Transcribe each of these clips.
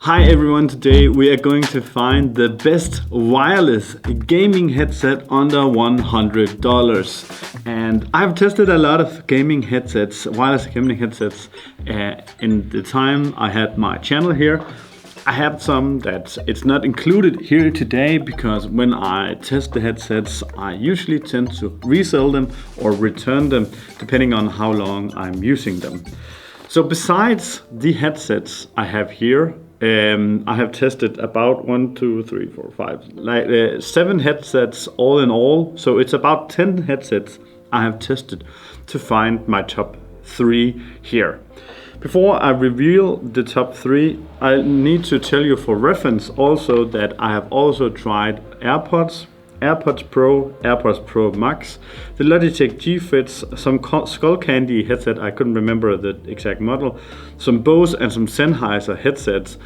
Hi everyone, today we are going to find the best wireless gaming headset under $100. And I've tested a lot of gaming headsets, wireless gaming headsets in the time I had my channel here. I have some that it's not included here today because when I test the headsets, I usually tend to resell them or return them depending on how long I'm using them. So besides the headsets I have here, I have tested about 7 headsets all in all. So it's about 10 headsets I have tested to find my top 3 here. Before I reveal the top 3, I need to tell you for reference also that I have also tried AirPods Pro, AirPods Pro Max, the Logitech G Fits, some Skull Candy headset, I couldn't remember the exact model, some Bose and some Sennheiser headsets.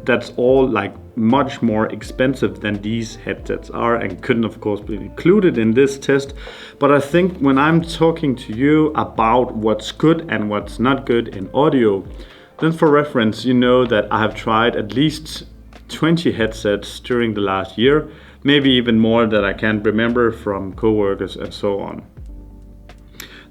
That's all like much more expensive than these headsets are and couldn't of course be included in this test. But I think when I'm talking to you about what's good and what's not good in audio, then for reference you know that I have tried at least 20 headsets during the last year. Maybe even more that I can't remember from coworkers and so on.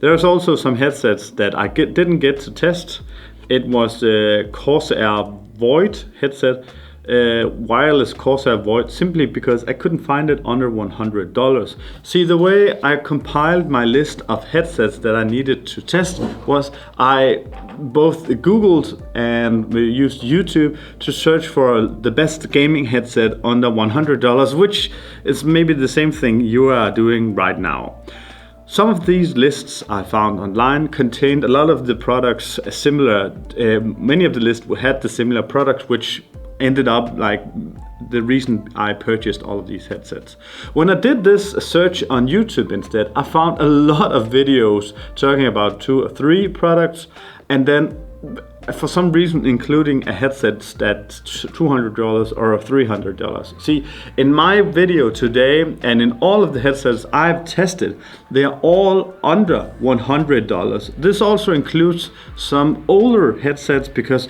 There's also some headsets that I didn't get to test. It was the Corsair Void headset, wireless Corsair Void, simply because I couldn't find it under $100. See, the way I compiled my list of headsets that I needed to test was I both Googled and used YouTube to search for the best gaming headset under $100, which is maybe the same thing you are doing right now. Some of these lists I found online contained a lot of the products similar. Many of the lists had the similar products, which ended up like the reason I purchased all of these headsets. When I did this search on YouTube instead, I found a lot of videos talking about 2 or 3 products, and then for some reason including a headset that's $200 or $300. See, in my video today and in all of the headsets I've tested, they are all under $100. This also includes some older headsets because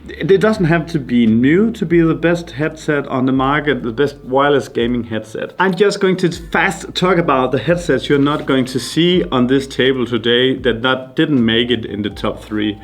it doesn't have to be new to be the best headset on the market, the best wireless gaming headset. I'm just going to fast talk about the headsets you're not going to see on this table today that didn't make it in the top 3.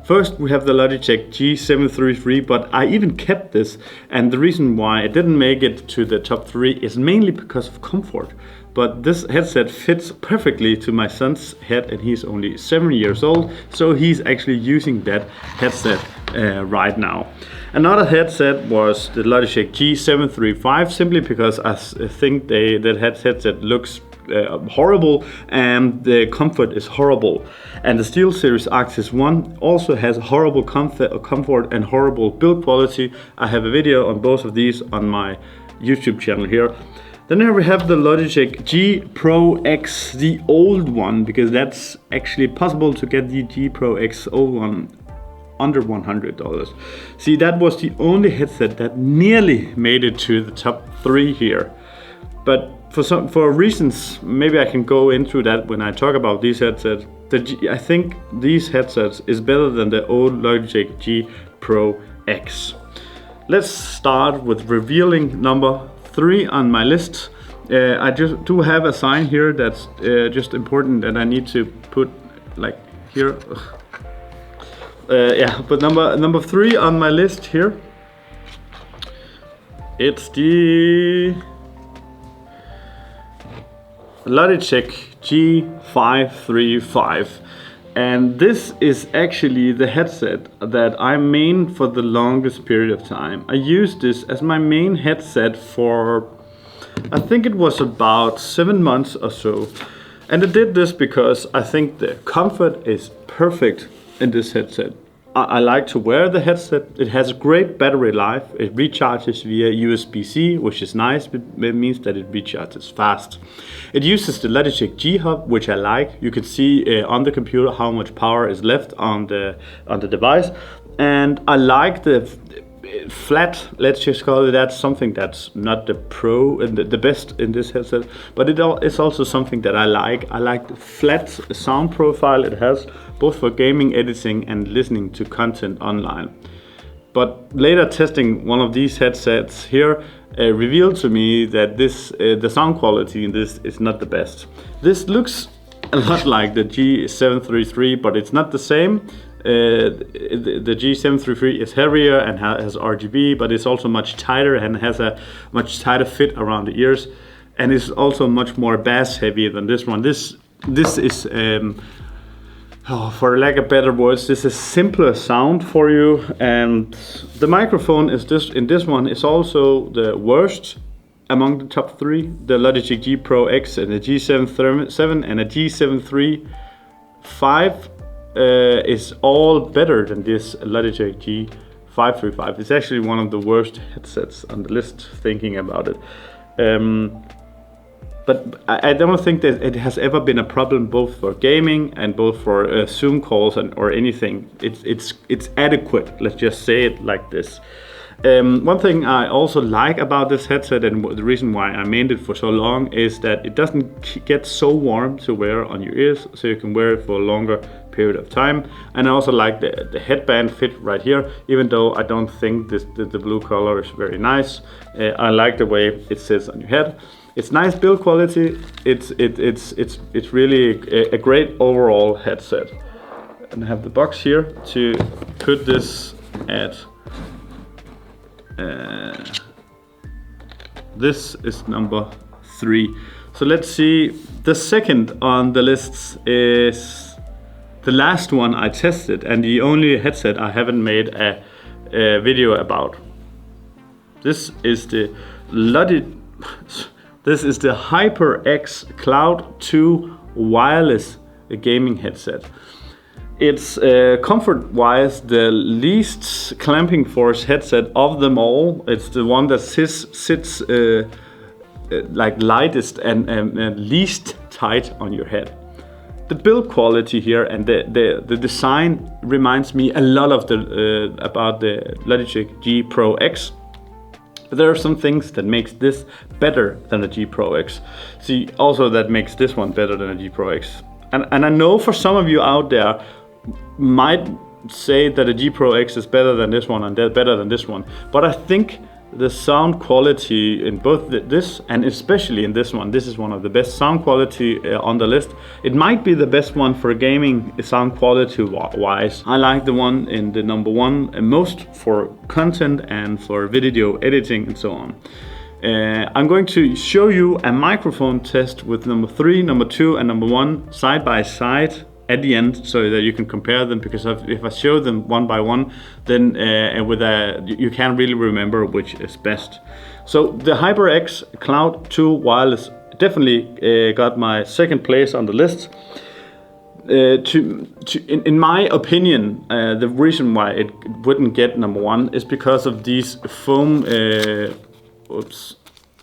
First, we have the Logitech G733, but I even kept this, and the reason why it didn't make it to the top 3 is mainly because of comfort. But this headset fits perfectly to my son's head, and he's only 7 years old, so he's actually using that headset right now. Another headset was the Logitech G735, simply because I think that headset looks horrible and the comfort is horrible. And the SteelSeries Arctis 1 also has horrible comfort and horrible build quality. I have a video on both of these on my YouTube channel here. Then here we have the Logitech G Pro X, the old one, because that's actually possible to get the G Pro X old one under $100. See, that was the only headset that nearly made it to the top 3 here. But for reasons, maybe I can go into that when I talk about these headsets. I think these headsets is better than the old Logitech G Pro X. Let's start with revealing number 3 on my list. I just do have a sign here that's just important that I need to put like here. But number 3 on my list here, it's the Logitech G535, and this is actually the headset that I mained for the longest period of time. I used this as my main headset for, I think it was about 7 months or so, and I did this because I think the comfort is perfect in this headset. I like to wear the headset. It has a great battery life. It recharges via USB-C, which is nice. It means that it recharges fast. It uses the Logitech G Hub, which I like. You can see on the computer how much power is left on the device, and I like the flat, let's just call it that, something that's not the pro and the best in this headset, but it's also something that I like. I like the flat sound profile it has, both for gaming, editing and listening to content online. But later testing one of these headsets here revealed to me that the sound quality in this is not the best. This looks a lot like the G733, but it's not the same. The G733 is heavier and has RGB, but it's also much tighter and has a much tighter fit around the ears, and it's also much more bass heavy than this one. This is for lack of better words, this is simpler sound for you, and the microphone is in this one is also the worst among the top three. The Logitech G Pro X and the G7 and a G735 is all better than this Logitech G535. It's actually one of the worst headsets on the list, thinking about it. But I don't think that it has ever been a problem both for gaming and both for Zoom calls or anything. It's adequate, let's just say it like this. One thing I also like about this headset, and the reason why I maintained it for so long, is that it doesn't get so warm to wear on your ears, so you can wear it for a longer period of time. And I also like the headband fit right here, even though I don't think the blue color is very nice. I like the way it sits on your head. It's nice build quality. It's really a great overall headset. And I have the box here to put this at. This is number 3. So let's see. The second on the list is the last one I tested, and the only headset I haven't made a video about. This is the HyperX Cloud 2 wireless gaming headset. It's comfort-wise the least clamping force headset of them all. It's the one that sits like lightest and least tight on your head. The build quality here and the design reminds me a lot of about the Logitech G Pro X. But there are some things that makes this better than the G Pro X. See, also that makes this one better than the G Pro X. And I know for some of you out there might say that the G Pro X is better than this one and better than this one. But I think the sound quality in both this and especially in this one, this is one of the best sound quality on the list. It might be the best one for gaming sound quality wise. I like the one in the number 1 most for content and for video editing and so on. I'm going to show you a microphone test with number 3, number 2 and number 1 side by side at the end, so that you can compare them, because if I show them one by one, then you can't really remember which is best. So the HyperX Cloud 2 wireless definitely got my second place on the list. In my opinion, the reason why it wouldn't get number 1 is because of these foam.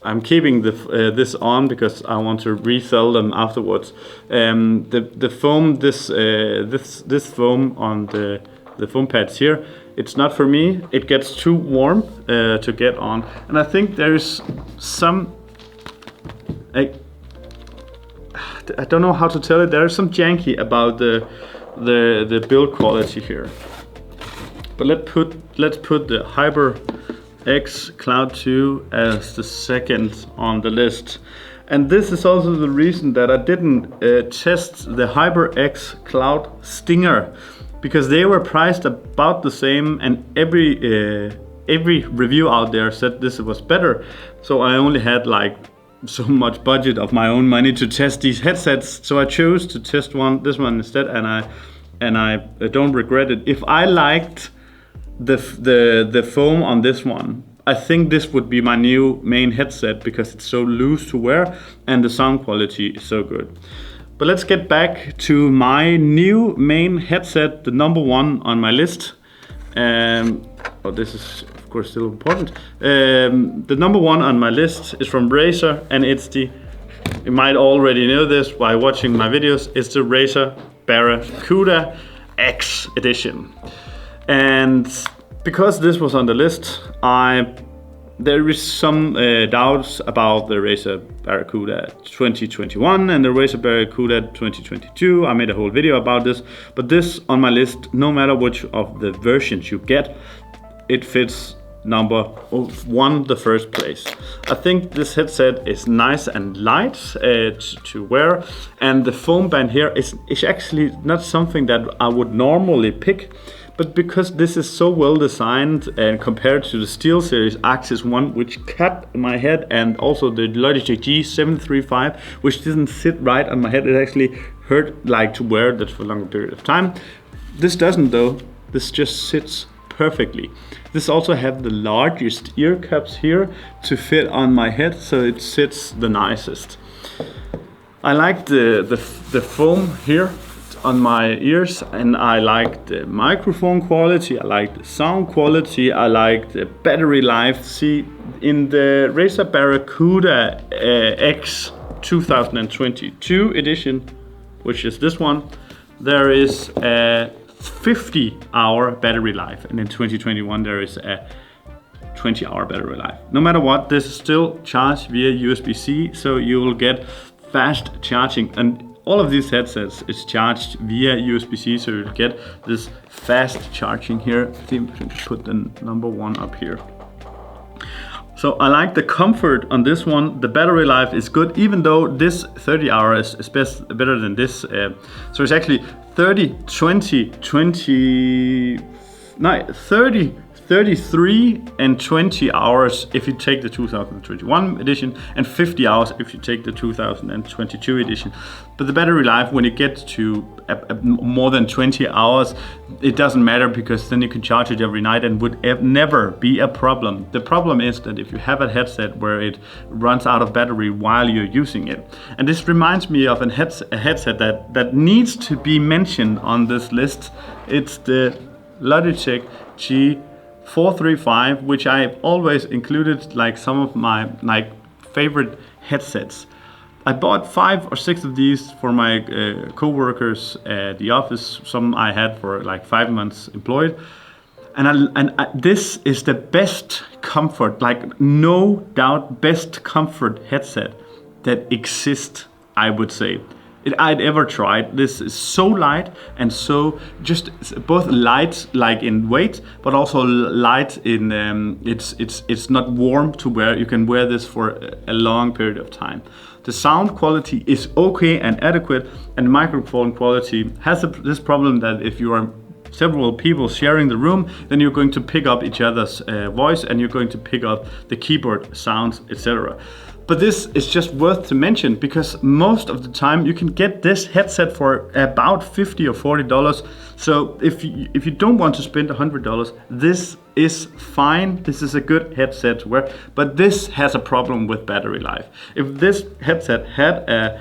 I'm keeping this on because I want to resell them afterwards. The foam, this foam on the foam pads here, it's not for me. It gets too warm to get on, and I think there's some. I don't know how to tell it. There's some janky about the build quality here. But let's put the HyperX Cloud 2 as the second on the list. And this is also the reason that I didn't test the HyperX Cloud Stinger, because they were priced about the same, and every review out there said this was better. So I only had like so much budget of my own money to test these headsets, so I chose to test this one instead, and I don't regret it. If I liked the foam on this one, I think this would be my new main headset, because it's so loose to wear and the sound quality is so good. But let's get back to my new main headset, the number 1 on my list. This is of course still important. The number 1 on my list is from Razer, and you might already know this by watching my videos, it's the Razer Barracuda X edition. And because this was on the list, there is some doubts about the Razer Barracuda 2021 and the Razer Barracuda 2022. I made a whole video about this, but this on my list, no matter which of the versions you get, it fits number 1, the first place. I think this headset is nice and light to wear, and the foam band here is actually not something that I would normally pick, but because this is so well designed and compared to the SteelSeries Axis 1, which cut my head, and also the Logitech G735, which didn't sit right on my head, it actually hurt like to wear that for a longer period of time. This doesn't though, this just sits perfectly. This also have the largest ear cups here to fit on my head, so it sits the nicest. I like the foam here on my ears, and I like the microphone quality, I like the sound quality, I like the battery life. See, in the Razer Barracuda X 2022 edition, which is this one, there is a 50-hour battery life, and in 2021 there is a 20-hour battery life. No matter what, this is still charged via USB-C, so you will get fast charging, and all of these headsets is charged via USB-C, so you'll get this fast charging here. I think we can put the number 1 up here. So I like the comfort on this one. The battery life is good, even though this 30 hours is better than this. So it's actually 30, 20, 20, no, 30, 33 and 20 hours if you take the 2021 edition, and 50 hours if you take the 2022 edition. But the battery life, when it gets to more than 20 hours, it doesn't matter, because then you can charge it every night and would never be a problem. The problem is that if you have a headset where it runs out of battery while you're using it. And this reminds me of a headset that needs to be mentioned on this list. It's the Logitech G435, which I've always included like some of my favorite headsets. I bought 5 or 6 of these for my co-workers at the office. Some I had for like 5 months employed. And this is the best comfort, like no doubt best comfort headset that exists, I would say. I'd ever tried. This is so light, and so just both light like in weight, but also light in it's not warm to wear. You can wear this for a long period of time. The sound quality is okay and adequate, and microphone quality has this problem that if you are several people sharing the room, then you're going to pick up each other's voice, and you're going to pick up the keyboard sounds, etc. But this is just worth to mention, because most of the time you can get this headset for about $50 or $40. So if you don't want to spend $100, this is fine. This is a good headset to wear, but this has a problem with battery life. If this headset had a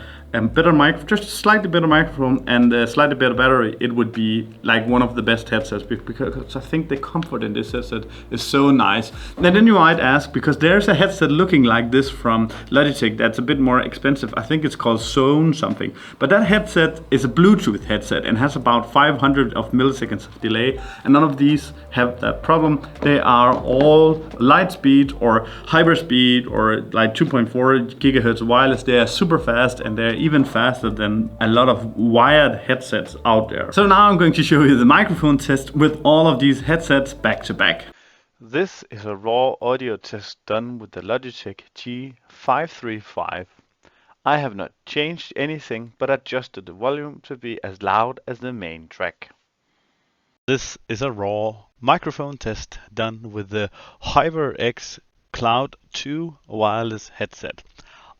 better mic, just slightly better microphone and a slightly better battery, it would be like one of the best headsets, because I think the comfort in this headset is so nice. And then you might ask, because there's a headset looking like this from Logitech that's a bit more expensive. I think it's called Zone something, but that headset is a Bluetooth headset and has about 500 of milliseconds of delay, and none of these have that problem. They are all light speed or hyper speed or like 2.4 gigahertz wireless. They are super fast, and they're even faster than a lot of wired headsets out there. So now I'm going to show you the microphone test with all of these headsets back to back. This is a raw audio test done with the Logitech G535. I have not changed anything but adjusted the volume to be as loud as the main track. This is a raw microphone test done with the HyperX Cloud 2 wireless headset.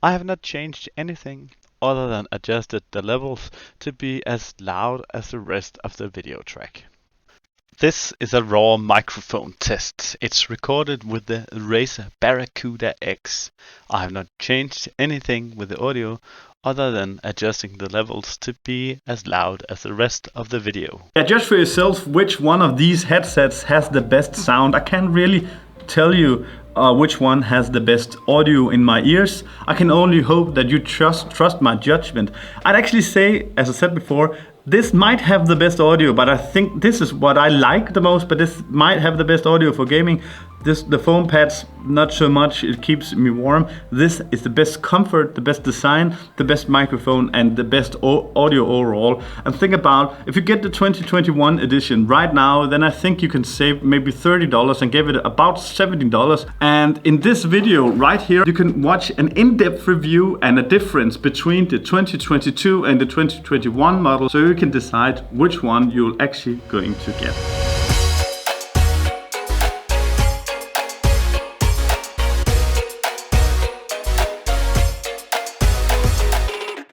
I have not changed anything other than adjusted the levels to be as loud as the rest of the video track. This is a raw microphone test. It's recorded with the Razer Barracuda X. I have not changed anything with the audio other than adjusting the levels to be as loud as the rest of the video. Yeah, judge for yourself which one of these headsets has the best sound. I can't really tell you which one has the best audio in my ears. I can only hope that you trust my judgment. I'd actually say, as I said before, this might have the best audio, but I think this is what I like the most, but this might have the best audio for gaming. The foam pads, not so much, it keeps me warm. This is the best comfort, the best design, the best microphone, and the best audio overall. And think about, if you get the 2021 edition right now, then I think you can save maybe $30 and give it about $17. And in this video right here, you can watch an in-depth review and a difference between the 2022 and the 2021 model, so you can decide which one you're actually going to get.